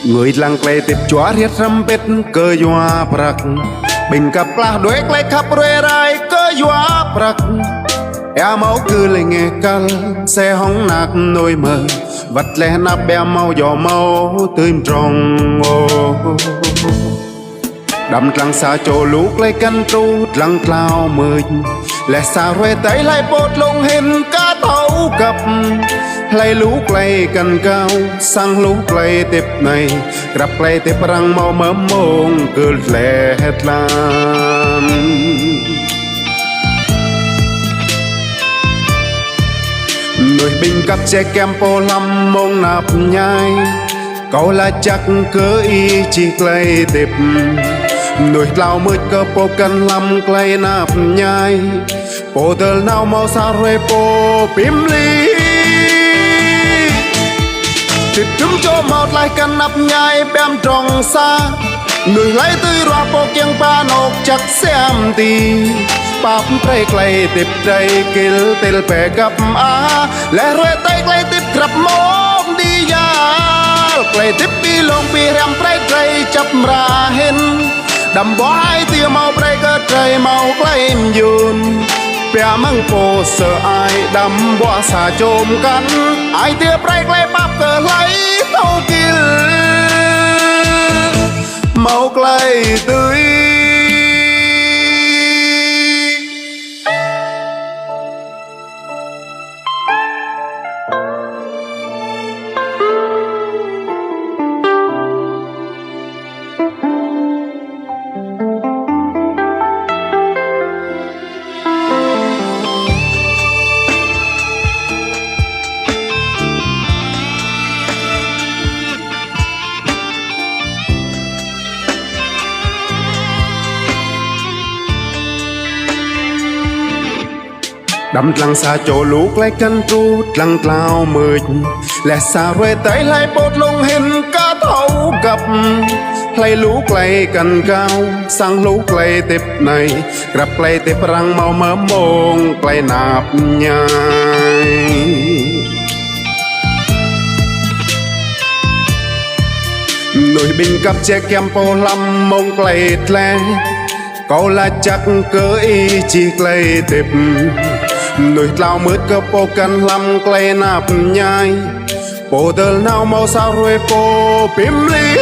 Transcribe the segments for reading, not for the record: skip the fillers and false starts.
người lăng play tiếp chúa riết râm bết cơ doa brak bình cặp la đuế clay khắp rê rai cơ doa brak em máu cứ lại nghe căng xe hóng nạc nôi mờ vặt lẽ nắp bè mau giò mau tươi trong đầm trăng xa chỗ lúc lấy căn trú trăng cloud mười lẽ xa ruê tay lại bột lông hình cá thấu cặp lấy lúc lấy căn cao sang lúc lấy tiếp này gặp lấy tiếp răng mau mớm mông cứ lẹ hết lan người binh cặp che kem po lâm mông nạp nhai câu là chắc cứ y chỉ lấy tiếp người lao mượt cơ po cần lâm lấy nạp nhai po tờ nào mau xa rồi po pim ly thịt trứng cho một lại cần nạp nhai bém trong xa người lấy tươi roa po kiêng ba nọc chắc xem tì bắp trai clay tiếp trai kêu tel bè gặp á lẽ rồi tay clay tiếp gặp mông đi ya clay tiếp đi lông pi ram trai chấp ra hen đầm bó hai tia màu cơ trai màu clay dùn bè măng po sợ ai đầm bó xà chôm cắn ai tia clay bắp cờ lấy thâu kêu màu clay tươi đâm lăng xa chỗ lúc lấy căn trú lăng cloud mười lẽ xa ruê tay lại bột lông hình cá thấu gặp lấy lúc lấy căn cao sang lúc lấy tiếp này gặp lấy tiếp răng mau mớm mông lấy nạp nhai nồi bình cặp che kem po lâm mông lấy tle câu là chắc cứ y chỉ lấy tiếp người lao mướt cơ po cần lâm clay nạp nhai po tờ nào mau sao rồi po pim ly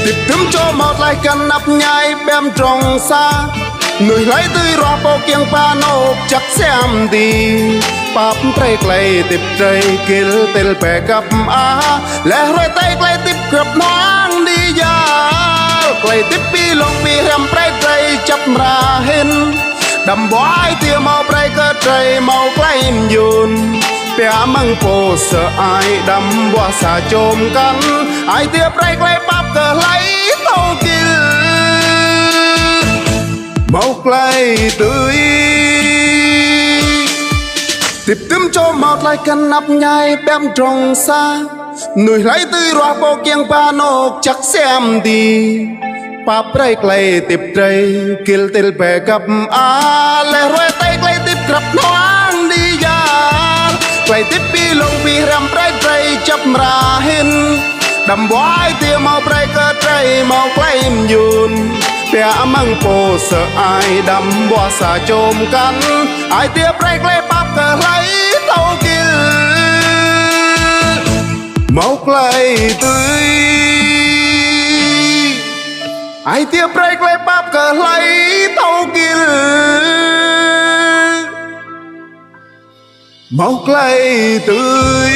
tiếp trứng cho một lại cần nạp nhai bém trong xa người lấy tươi roa po kiêng pa nọc chắc xem tì bắp trai clay tiếp trai kêu tel bè gặp á lẽ rồi tay clay tiếp gặp noang đi ya clay tiếp pi lông pi ram trai chấp ra hen đầm bó ai tia màu cơ trai màu clay dùn bè măng po sợ ai đầm bó xà chôm cắn ai tia clay bắp cờ lấy thâu kêu màu clay tươi tiếp tím cho một lại cần nắp nhai bém trong xa người lấy tươi roa po kiêng ba nọc chắc xem tì bắp clay tiếp trai kêu tel bè gặp á lẽ rồi tay clay tiếp gặp noang đi ya clay tiếp pi lông pi ram trai chấp ra hen đầm bó ai tia màu cơ trai màu clay dùn bè măng po sợ ai đầm bó xà chôm cắn ai tia clay bắp cờ lấy thâu kêu màu clay tươi ai tia clay bắp cờ lấy thâu kêu màu clay tươi